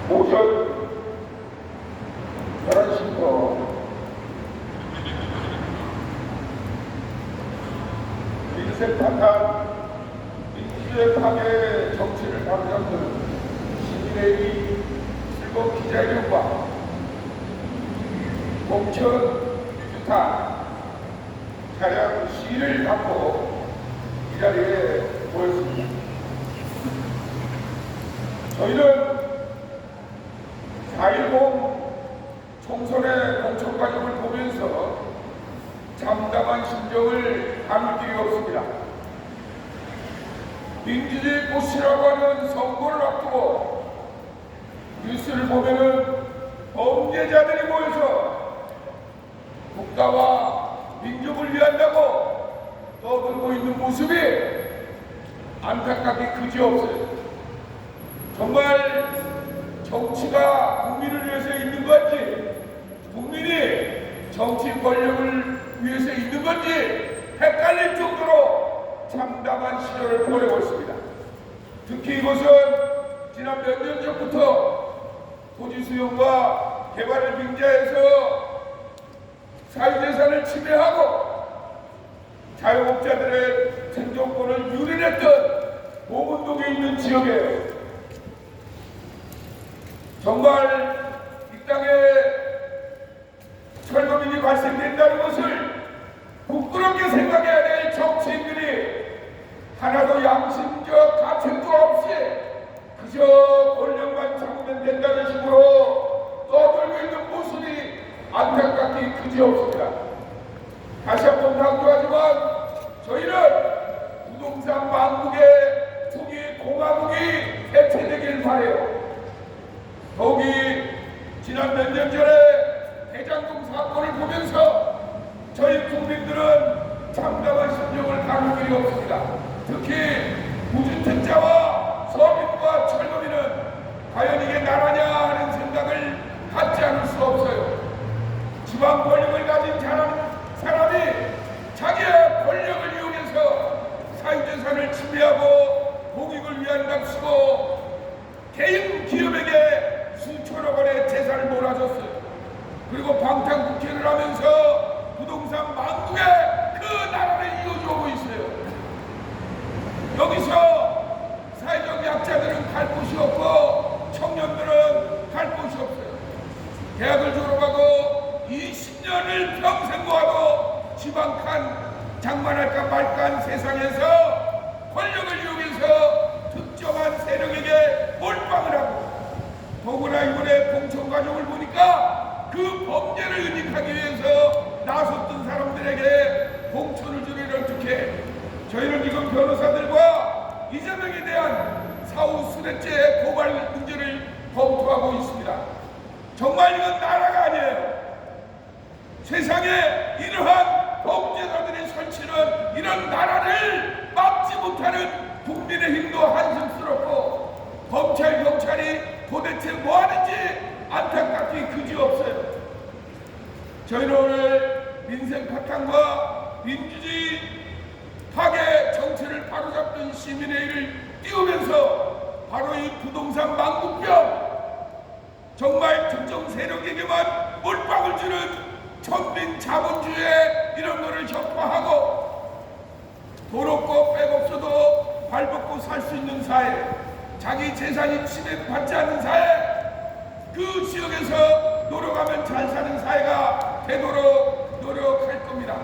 오전 11시부터 민생 파탄, 민주주의 파괴 정치를 바로잡는 시민의 즐거운 기자회견과 공천 유주탄 차량 시위를 갖고 이 자리에 모였습니다. 저희는 4.10 총선의 공천 과정을 보면서 참담한 심정을 담을 길이 없습니다. 민주주의 꽃이라고 하는 선거를 앞두고 뉴스를 보면은 범죄자들이 모여서 국가와 민족을 위한다고 떠들고 있는 모습이 안타깝게 그지없어요. 정말 정치가 국민을 위해서 있는 건지, 국민이 정치 권력을 위해서 있는 건지 헷갈릴 정도로 참담한 시절을 보내고 있습니다. 특히 이것은 지난 몇 년 전부터 토지 수용과 개발을 빙자해서 사유재산을 침해하고 자영업자들의 생존권을 유린했던 보문동에 있는 지역이에요. 정말 이 땅에 철거민이 발생된다는 것을 부끄럽게 생각해야 될 정치인들이 하나도 양심적 가책도 없이 그저 권력만 잡으면 된다는 식으로 떠들고 있는 모습이 안타깝게 그지없습니다. 다시 한번 강조하지만 저희는 부동산 망국의 투기 공화국이 해체되길 바라요. 더욱이 지난 몇 년 전에 대장동 사건을 보면서 저희 국민들은 참담한 심정을 가눌 길이 없습니다. 특히 무주택자와 서민과 철거민은 과연 이게 나라냐 하는 생각을 갖지 않을 수 없어요. 지방 권력을 가진 사람이 자기의 권력을 이용해서 사유재산을 침해하고 공익을 위한 값이고 개인 기업에게 수천억 원의 재산을 몰아줬어요. 그리고 방탄국회를 하면서 부동산 망국의 그 나라를 이어주고 있어요. 여기서 사회적 약자들은 갈 곳이 없고 청년들은 갈 곳이 없어요. 대학을 졸업하고 20년을 평생 모아도 지방칸 장만할까 말까한 세상에서 권력을 이용해서 특정한 세력에게 몰빵을 하고, 더구나 이번에 공천 과정을 보니까 그 범죄를 은닉하기 위해서 나섰던 사람들에게 공천을 주기를 어떻게, 저희는 지금 변호사들과 이재명에 대한 사후 순회죄 고발 문제를 검토하고 있습니다. 정말 이건 나라가 아니에요. 세상에 이러한 범죄자들이 설치는 이런 나라를 막지 못하는 국민의힘도 한심스럽고, 검찰, 경찰이 도대체 뭐하는지 안타깝게 그지없어요. 저희는 오늘 민생 파탄과 민주주의 파괴 정치를 바로잡는 시민회의를 띄우면서 바로 이 부동산 망국병, 정말 특정 세력에게만 몰빵을 주는 전민 자본주의에 이런 거를 격파하고, 돈 없고 백 없어도 발 벗고 살 수 있는 사회, 자기 재산이 침해받지 않는 사회, 그 지역에서 노력하면 잘 사는 사회가 되도록 노력할 겁니다.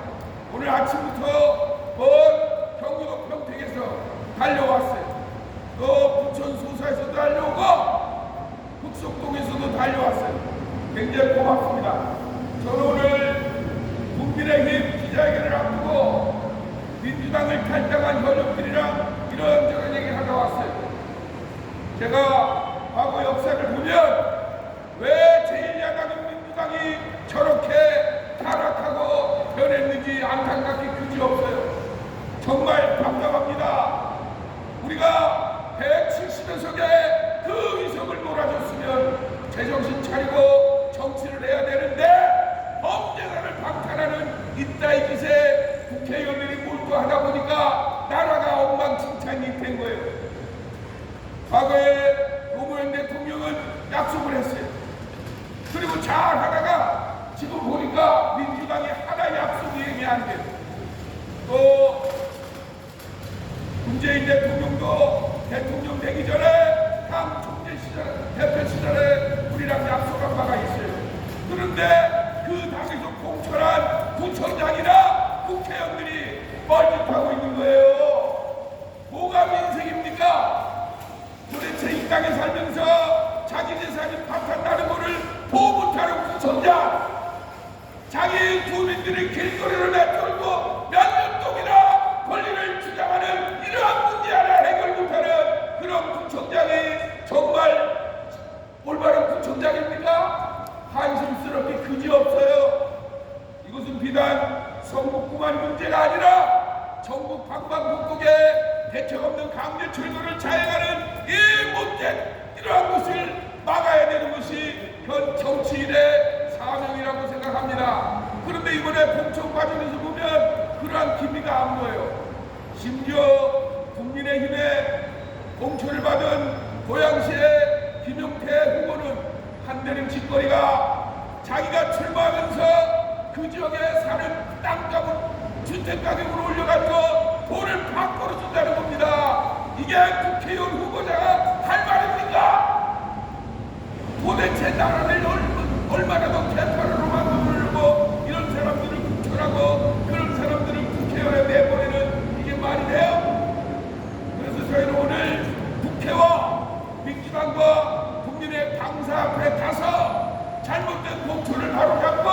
오늘 아침부터 먼 경기도 평택에서 달려왔어요. 또 부천 소사에서도 달려오고 흑석동에서도 달려왔어요. 굉장히 고맙습니다. 저는 오늘 국민의힘 기자회견을 앞두고 민주당을 탈당한 현역들이랑 이런저런 얘기를 하다 왔어요. 제가 과거 역사를 보면 왜 제1야당인 민주당이 저렇게 타락하고 변했는지 안타깝게 그지없어요. 정말 답답합니다. 우리가 170여 석의 그 의석을 몰아줬으면 제정신 차리고 정치를 해야 되는데, 범죄자를 방탄하는 이따위 기세 국회의원들이 몰두하다 보니까 나라가 엉망진창이 된 거예요. 과거에 노무현 대통령은 약속 땅에 살면서 자기 재산이 파탄나는 것을 보호 못하는 구청장, 자기 주민들이 길거리로 내쫓고 몇 년 동이나 권리를 주장하는 이러한 문제 하나 해결 못하는 그런 구청장이 정말 올바른 구청장입니까? 한심스럽게 그지없어요. 이것은 비단 성북구만 문제가 아니라 전국 방방곡곡에 대책 없는 강제 철거를 자행하는 이 못된 이러한 것을 막아야 되는 것이 현 정치인의 사명이라고 생각합니다. 그런데 이번에 공천 과정에서 보면 그러한 기미가 안 보여요. 심지어 국민의힘에 공천을 받은 고양시의 김용태 후보는 한대는 짓거리가 자기가 출마하면서 그 지역에 사는 땅값을 주택가격으로 올려가지고 돈을 바꿔로 준다는 겁니다. 이게 국회의원 후보자가 할 말입니까? 도대체 나라를 얼마나 더 개판으로 만들려고 이런 사람들을 국회하고 그런 사람들을 국회의원에 내보내는 이게 말이 돼요? 그래서 저희는 오늘 국회와 민주당과 국민의 당사 앞에 가서 잘못된 공천을 바로잡고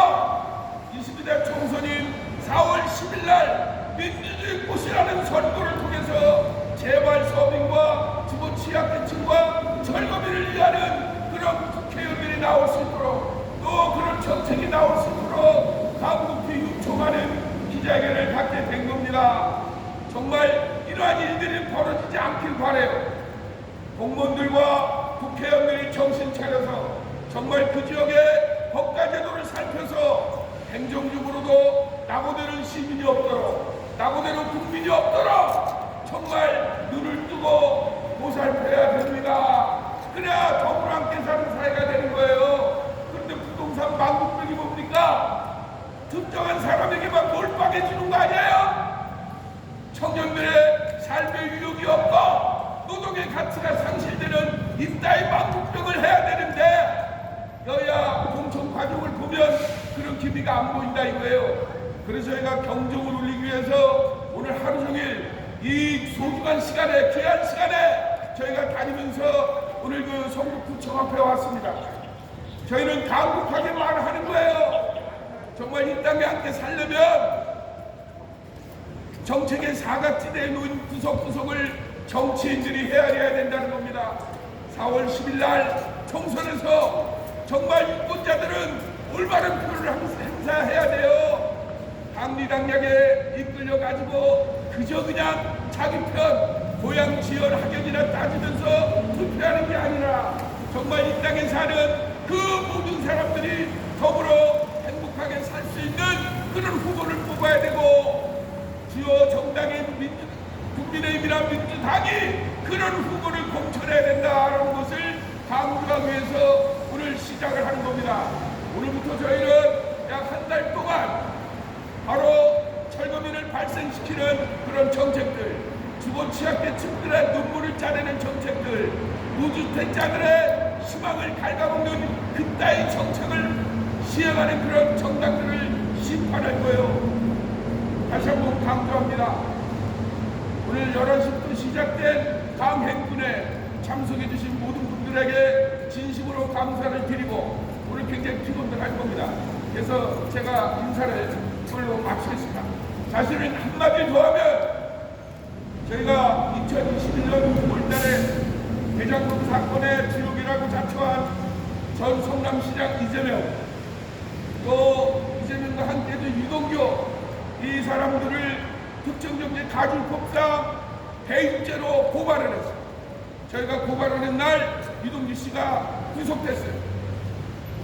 22대 총선인 4월 10일 날 민주주의 꽃이라는 선거를 통해서 재발 서민과 주거 취약계층과 철거민을 위하는 그런 국회의원들이 나올 수 있도록 또 그런 정책이 나올 수 있도록 강국히 요청하는 기자회견을 갖게 된 겁니다. 정말 이러한 일들이 벌어지지 않길 바라요. 공무원들과 국회의원들이 정신 차려서 정말 그 지역의 법과제도를 살펴서 행정적으로도 나고되는 시민이 없도록 나고되는 국민이 없도록 정말 눈을 뜨고 보살펴야 됩니다. 그래야 더불어 함께 사는 사회가 되는 거예요. 그런데 부동산 망국병이 뭡니까? 특정한 사람에게만 몰빵해 주는 거 아니에요? 청년들의 삶의 유욕이 없고 노동의 가치가 상실되는 이따위 망국병을 해야 되는데 여야 공천 과정을 보면 그런 기미가 안 보인다 이거예요. 그래서 저희가 경종을 울리기 위해서 오늘 하루 종일 이 소중한 시간에 귀한 시간에 저희가 다니면서 오늘 그 성북구청 앞에 왔습니다. 저희는 강국하게 말하는 거예요. 정말 이 땅에 함께 살려면 정책의 사각지대에 놓인 구석구석을 정치인들이 헤아려야 된다는 겁니다. 4월 10일 날 총선에서 정말 유권자들은 올바른 표를 행사해야 돼요. 당리당략에 이끌려가지고 그저 그냥 자기 편 고향 지역 학연이나 따지면서 투표하는 게 아니라 정말 이 땅에 사는 그 모든 사람들이 더불어 행복하게 살 수 있는 그런 후보를 뽑아야 되고 주요 정당인 국민의힘이나 민주당이 그런 후보를 공천해야 된다는 것을 강조하기 위해서 오늘 시작을 하는 겁니다. 오늘부터 저희는 약 한 달 동안 바로 철거민을 발생시키는 그런 정책들, 주거 취약계층들의 눈물을 짜내는 정책들, 무주택자들의 희망을 갉아먹는 그따위 정책을 시행하는 그런 정당들을 심판할 거예요. 다시 한번 강조합니다. 오늘 11시부터 시작된 강행군에 참석해 주신 모든 분들에게 진심으로 감사를 드리고 오늘 굉장히 피곤들 할 겁니다. 그래서 제가 인사를 이걸로 마치겠습니다. 사실은 한마디 더 하면 저희가 2021년 9월달에 대장동 사건의 주역이라고 자처한 전 성남시장 이재명, 또 이재명과 함께도 유동규, 이 사람들을 특정정계 가중법상 대입죄로 고발을 했어요. 저희가 고발하는 날 유동규 씨가 구속됐어요.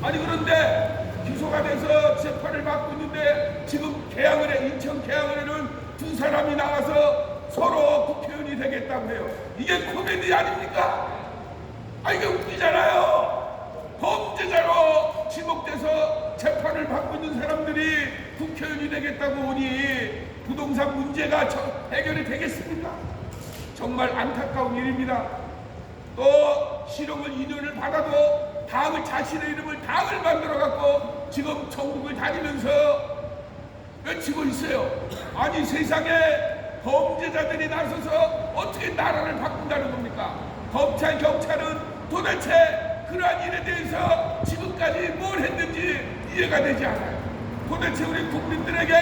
아니 그런데 기소가 돼서 재판을 받고 있는데 지금 계양을에, 인천 계양을에는 두 사람이 나와서 서로 국회의원이 되겠다고 해요. 이게 코미디 아닙니까? 아 이게 웃기잖아요. 범죄자로 지목돼서 재판을 받고 있는 사람들이 국회의원이 되겠다고 오니 부동산 문제가 해결이 되겠습니까? 정말 안타까운 일입니다. 또 실형을 2년을 받아도 당을 자신의 이름을 당을 만들어갖고 지금 전국을 다니면서 외치고 있어요. 아니 세상에 범죄자들이 나서서 어떻게 나라를 바꾼다는 겁니까? 검찰, 경찰은 도대체 그러한 일에 대해서 지금까지 뭘 했는지 이해가 되지 않아요. 도대체 우리 국민들에게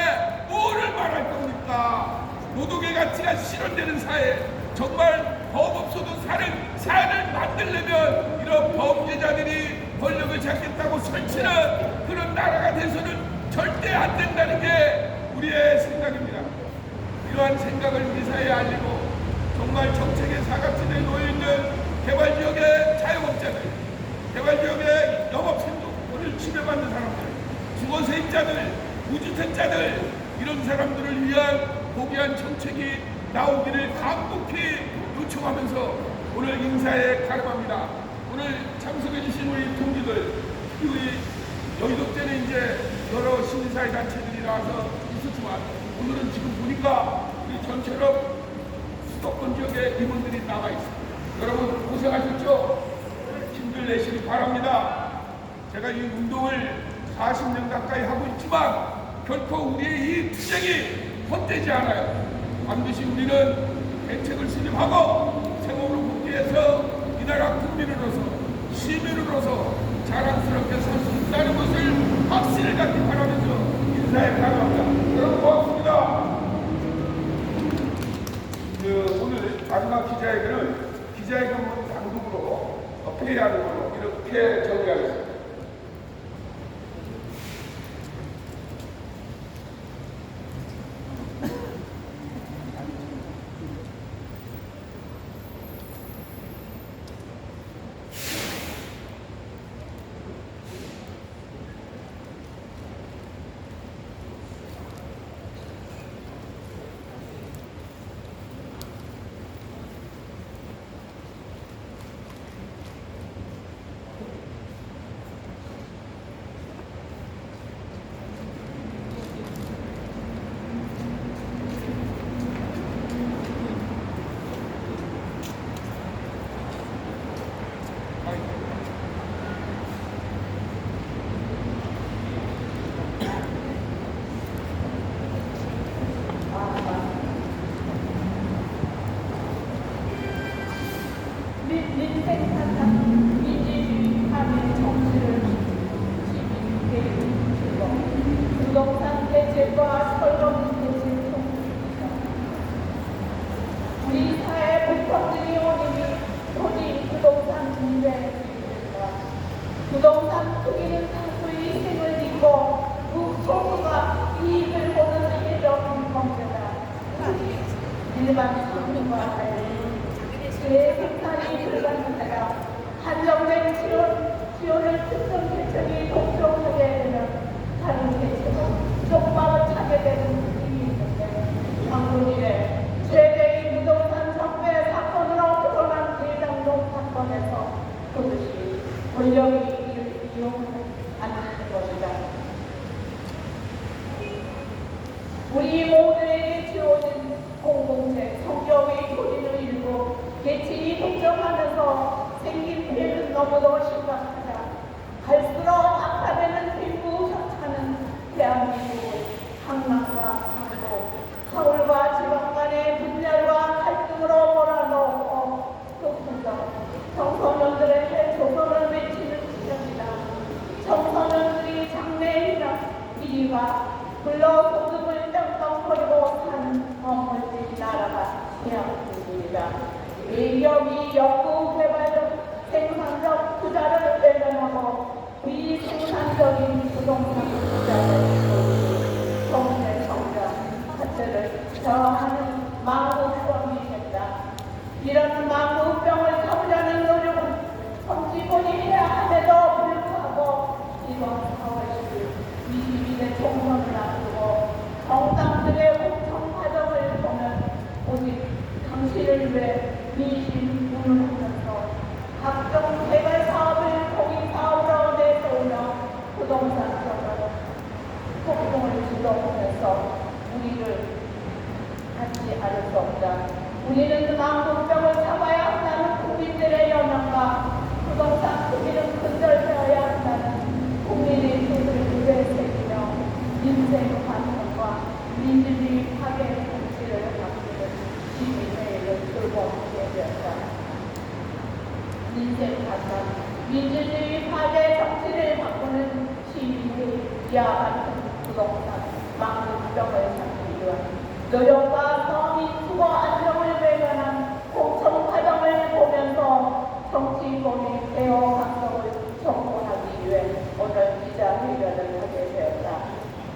뭐를 말할 겁니까? 노동의 가치가 실현되는 사회, 정말 법 없어도 사는 사회를 만들려면 이런 범죄자들이 권력을 잡겠다고 설치는 그런 나라가 돼서는 절대 안 된다는 게 우리의 생각입니다. 이러한 생각을 우리 사회에 알리고 정말 정책의 사각지대에 놓여있는 개발지역의 자영업자들, 개발지역의 영업생존을 침해받는 사람들, 주거세입자들, 무주택자들, 이런 사람들을 위한 고귀한 정책이 나오기를 간곡히 요청하면서 오늘 인사에 가름합니다. 오늘 참석해주신 우리 동지들, 우리 여의도때는 이제 여러 시민사회 단체들이 나와서 있었지만 오늘은 지금 보니까 우리 전처럼 수도권 지역의 임원들이 나와 있습니다. 여러분 고생하셨죠? 힘들 내시기 바랍니다. 제가 이 운동을 40년 가까이 하고 있지만 결코 우리의 이 투쟁이 헛되지 않아요. 반드시 우리는 대책을 수립하고 생업으로 복귀해서 이 나라 국민으로서 시민으로서 자랑스럽게 살 수 있다는 것을 확신을 갖기 바라면서 인사에 가름합니다. 여러분 고맙습니다. 오늘 마지막 기자회견문 단독으로 폐회하는 걸로 이렇게 정리하겠습니다. 부동산 대책과 철도 대책 통입니다. 우리 사회 불평등의 원인이 토지 부동산 문제입니다. 부동산 투기는 다수의 희생을 딛고 소수가 이익을 보는 일적인 범죄다. 일반 상품과 달리 그의 생산이 불가능하다가 한정된 지원을 특정 대책이 독점하게 되면 다른 대책은 쪽박을 차게 되는 느낌이 있는데 방금 이래 최대의 부동산 적배 사건으로 드러난 대장동 사건에서 그것이 권력이 이용하지 않는 것이다. 우리 모두에게 주어진 공동체 성격의 소리를 읽고 개체이 독점하면서 생긴 피해는 너무도 심각하다. 갈수록 악화되는 빈부 격차는 대한민국의 강남과 강도, 서울과 지방 간의 분열과 갈등으로 몰아넣고 좁혀서 청소년들에게 조선을 외치는 시점이다. 청소년들이 장래희망 미래와 불로소득을 떵떵거리고 사는 어머니 나라가 대한민국이다. 일격이 역구 개발적 생산적 투자를 외면하고 비생산적인 부동산 투자를 경제 성장 자체를 저하는 망국병이 된다. 이런 망국병을 잡으려는 노력은 정치권이 해야 함에도 불구하고 이번 4월 10일 22대 총선을 앞두고 정당들의 공청 과정을 보면 오직 당신을 위해 민심 운운하면서 각종 개발 사업을 공익 사업으로 내세우며 부동산 정을 민생 발전, 민주주의 파괴 정치를 바꾸는 시민의 이와 같은 부동산 망국병을 잡기 위한 노력과 서민 수고 안정을 외면한 공천 과정을 보면서 정치권의 대어 감성을 정돈하기 위해 오늘 기자회견을 하게 되었다.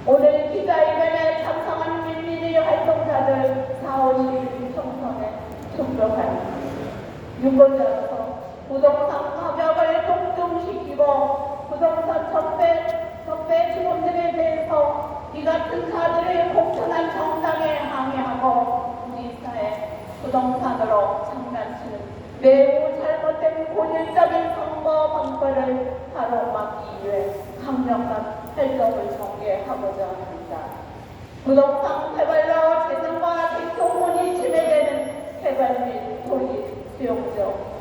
오늘 기자회견에 참석한 민민의 활동자들 4월 10일 총선에 투표한 유권자로서 부동산 가격을 동등시키고 부동산 적배 주범들에 대해서 이 같은 자들의 공천한 정당에 항의하고 우리 사회 부동산으로 장난치는 매우 잘못된 본질적인 선거 방법을 가로막기 위해 강력한 활동을 전개하고자 합니다. 부동산 개발로 재산과 생존권이 침해되는 개발 및 토지 수용자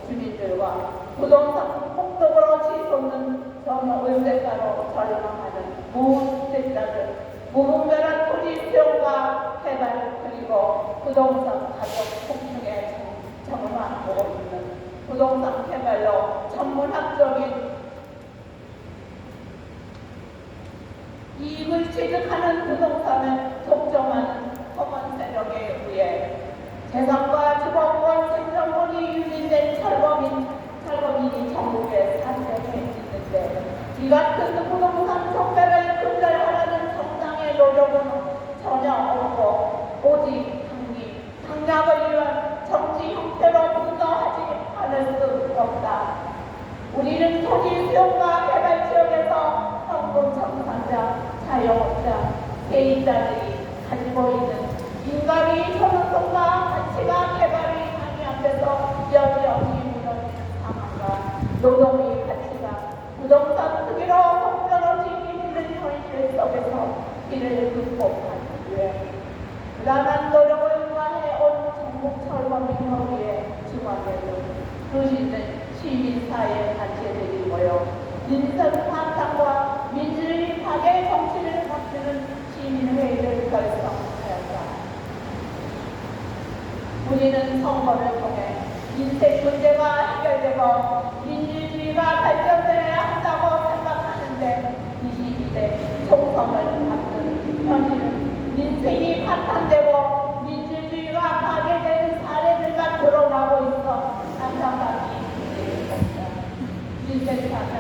주민들과 부동산 폭독으로 치솟는 전의대가로 전망하는 무주택자들, 무분별한 토지 수용과 개발 그리고 부동산 가격 폭등에 정말하고 있는 부동산 개발로 전문학적인 이익을 취득하는 부동산을 독점하는 허건 세력에 의해 재산과 주거권 생존권이 유지된 철거민이 전국에 산재해 있는데 이 같은 부동산 적배를 근절하려는 정당의 노력은 전혀 없고 오직 당락을 위한 정치 형태로 분노하지 않을 수 없다. 우리는 토지 수용과 개발 지역에서 현금 청산자, 자영업자, 개인자들이 가지고 있는 인간의 효능성과 가치가 개발이 하기 앞에서 여전히 무너진 상황과 노동의 가치가 부동산 크기로 속절없이 이기는 현실 속에서 이를 극복하기 위해 불안한 노력을 다해온 전국 철거민협의회 중앙에는 수있는 시민사회 단체들이 모여 민생 환상과 민주주의 파괴 정치를 바꾸는 시민회의를 결성하였다. 우리는 선거를 통해 인생 문제가 해결되고 민주주의가 발전되어야 한다고 생각하는데 22대 총선을 앞둔 현실은 민생이 파탄되고 민주주의가 파괴되는 사례들만 드러나고 있어 안타깝게 일입니다. 민생 파탄,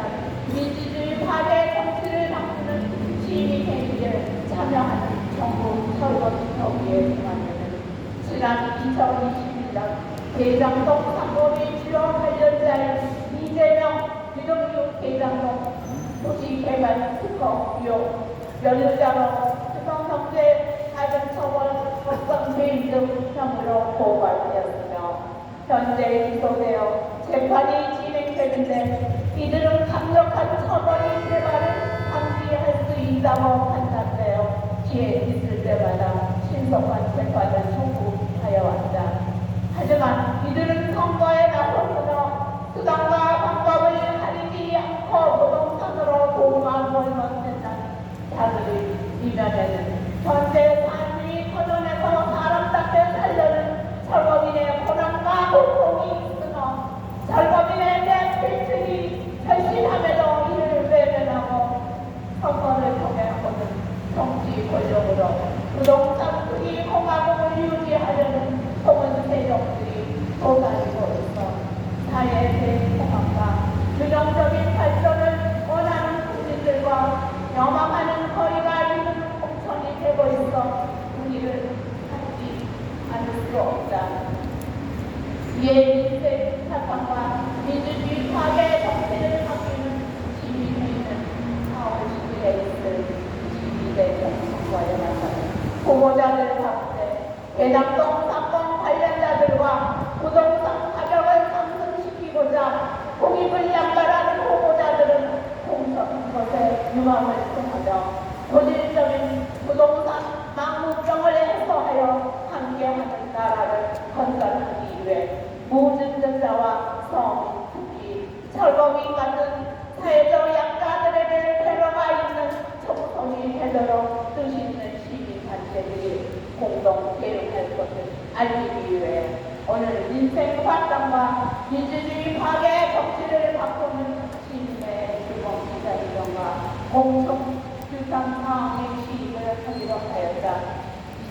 민주주의 파괴 정치를 바꾸는 시민회의에 참여하는 전국 철거민협의회 중앙에는 지난 2021년 대장동 상고비 주요 관련자인 이재명, 유동규 대장동 도시개발 특허 의혹 연루자로 수성성재 가중처벌 법정죄인 등 혐의로 고발되었으며 현재 기소되어 재판이 진행되는데 이들은 강력한 처벌이 제발을 방지할 수 있다고 판단되어 기회 있을 때마다 신속한 재판을 촉구하여 왔다. 하지만 이들은 선거에 나서서 수단과 방법을 가리지 않고 부동산으로 돈만 벌면 된다는 자들의 이면에는 현재 삶이 터전에서 사람답게 살려는 철거민의 고난과 고통이 있으며 철거민에 대한 필승이 결심함에도 이를 외면하고 선거를 통해 오는 정치 권력으로 부동산 투기 공화국을 유지하려는 속은 세력들이 도달하고 있어 사회의 대통합과 균형적인 발전을 원하는 국민들과 염원하는 거리가 이루는 공천이 되고 있어 우리를 찾지 않을 수 없다. 이에 민생 사상과 민주주의 파괴 정치를 바뀌는 시민회의는 4월 10일에 있을 22대 총선과에 맞서는 후보자들 가운데 대장동 사건 관련자들과 부동산 가격을 상승시키고자 공익을 양발하는 후보자들은 공천 것에 유망을 통하며 본질적인 부동산 망국병을 해소하여 함께하는 나라를 건설하기 위해 무증전자와 서민, 특히 철거민 같은 사회적 약자들에게 배려가 있는 총선이 되도록 뜻 있는 시민단체들이 공동 대응할 것을 알리기 위해 오늘 민생 확장과 민주주의 파괴 공청 규탄 상황의 시위를 하기로 하였다.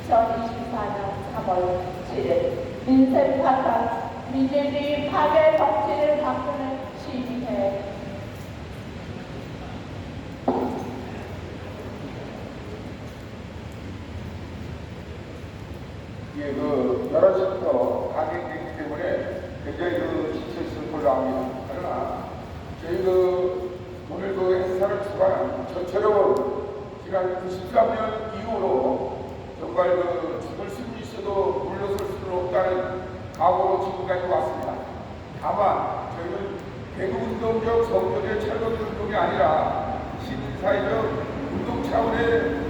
2024년 3월 7일 민생 파탄 민주주의 파괴 정치를 바꾸는 시위회. 예, 11시부터 가격이기 때문에 굉장히 지쳐있을 걸로 압니다. 그러나 저희 오늘 행사를 주관한 저처럼 지난 93년 이후로 정말 죽을 수는 있어도 물러설 수는 없다는 각오로 지금까지 왔습니다. 다만 저희는 개국운동적 성격의 철거민 운동이 아니라 시민사회적 운동 차원의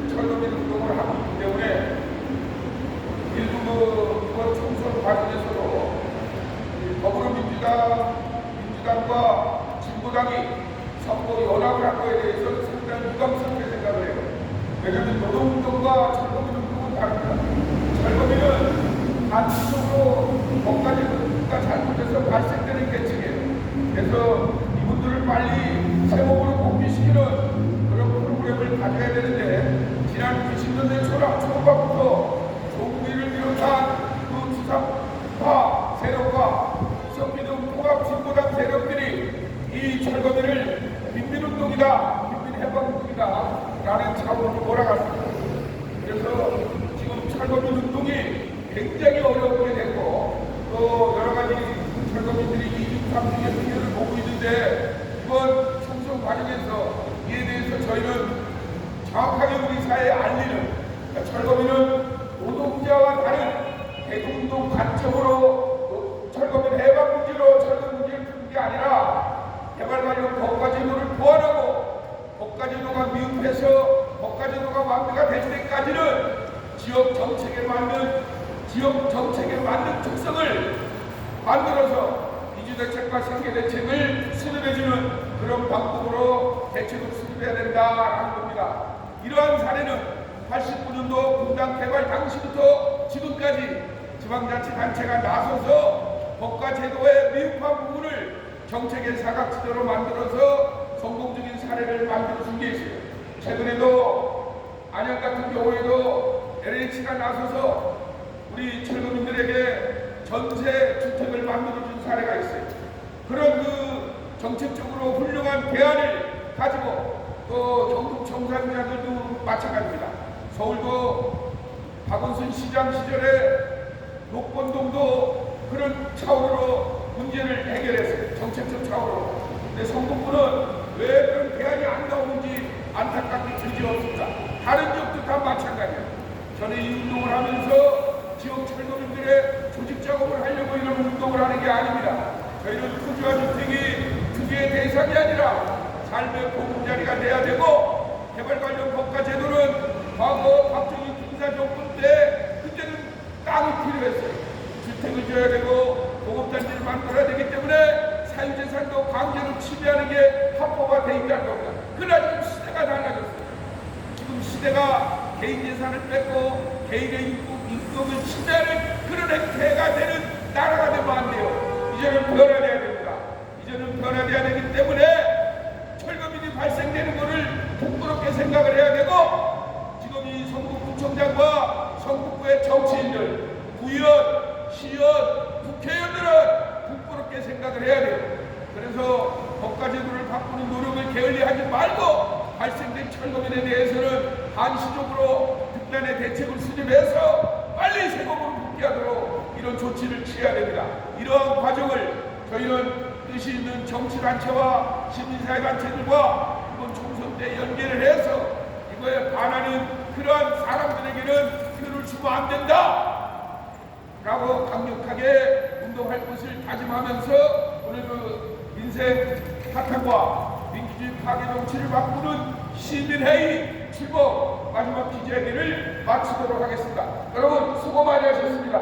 철거민 운동을 하고 있기 때문에 일부 이번 총선 과정에서도 민주당과 진보당이 선거 연합을 한 거에 대해서 상당히 유감스럽게 생각을 해요. 왜냐하면 노동운동과 철거민 운동은 다릅니다. 철거민은 단기적으로 법가제도가 잘못해서 발생되는 계층이에요. 그래서 이분들을 빨리 세목으로 복귀시키는 그런 프로그램을 가져야 되는데 지난 90년대 초반부터 조국민을 비롯한 주상파 세력과 이성민등 통합 진보당 세력들이 이 철거민을 민민운동이다, 민민해방운동이다 라는 차원으로 몰아갔습니다. 그래서 지금 철거민 운동이 굉장히 어렵게 됐고 또 여러가지 철거민들이 2중, 3중의 피해를 보고 있는데 이번 총선 과정에서 이에 대해서 저희는 정확하게 우리 사회에 알리는 철거민은 노동자와 다른 대중운동 관점으로 철거민 해방 문제로 철거 문제를 푸는 게 아니라 개발 관련 법과제도를 보완하고 법과제도가 미흡해서 법과제도가 완비가 될 때까지는 지역 정책에 맞는 특성을 만들어서 이주대책과 생계대책을 수립해주는 그런 방법으로 대책을 수립해야 된다라는 겁니다. 이러한 사례는 89년도 분당 개발 당시부터 지금까지 지방자치단체가 나서서 법과 제도의 미흡한 부분을 정책의 사각지대로 만들어서 성공적인 사례를 만들어준 게 있어요. 최근에도 안양 같은 경우에도 LH가 나서서 우리 철거민들에게 전세 주택을 만들어준 사례가 있어요. 그런 정책적으로 훌륭한 대안을 가지고 또 경북 청산자들도 마찬가지입니다. 서울도 박원순 시장 시절에 녹번동도 그런 차원으로 문제를 해결했어요. 정책적 차원으로. 근데 성북구는 왜 그런 대안이 안 나오는지 안타깝게 들지없습니다. 다른 지역도 다 마찬가지예요. 저는 이 운동을 하면서 지역 철거민들의 조직 작업을 하려고 이런 운동을 하는 게 아닙니다. 저희는 토지와 주택이 투기의 대상이 아니라 삶의 보금자리가 돼야 되고 개발 관련 법과 제도는 과거 박정희 군사정권 때 그때는 땅이 필요했어요. 주택을 줘야 되고 공업단지를 만들어야 되기 때문에 사유재산도 강제로 침해하는 게 합법화 돼 있다는 겁니다. 그러나 지금 시대가 달라졌어요. 지금 시대가 개인 재산을 뺏고 개인의 임금을 침해하는 그런 행태가 되는 나라가 되면 안 돼요. 이제는 변화돼야 됩니다. 이제는 변화돼야 되기 때문에 철거민이 발생되는 것을 부끄럽게 생각을 해야 되고 지금 이 성북구청장과 성북구의 정치인들, 구의원, 시의원, 국회의원들은 부끄럽게 생각을 해야 돼요. 그래서 법과제도를 바꾸는 노력을 게을리하지 말고 발생된 철거민에 대해서는 한시적으로 특단의 대책을 수립해서 빨리 세법으로 복귀하도록 이런 조치를 취해야 됩니다. 이러한 과정을 저희는 뜻이 있는 정치단체와 시민사회단체들과 이번 총선 때 연계를 해서 이거에 반하는 그러한 사람들에게는 표를 주면 안 된다 라고 강력하게 운동할 것을 다짐하면서 오늘 민생 파탄과 민주주의 파괴 정치를 바꾸는 시민회의 출범 마지막 기자회견을 마치도록 하겠습니다. 여러분 수고 많이 하셨습니다.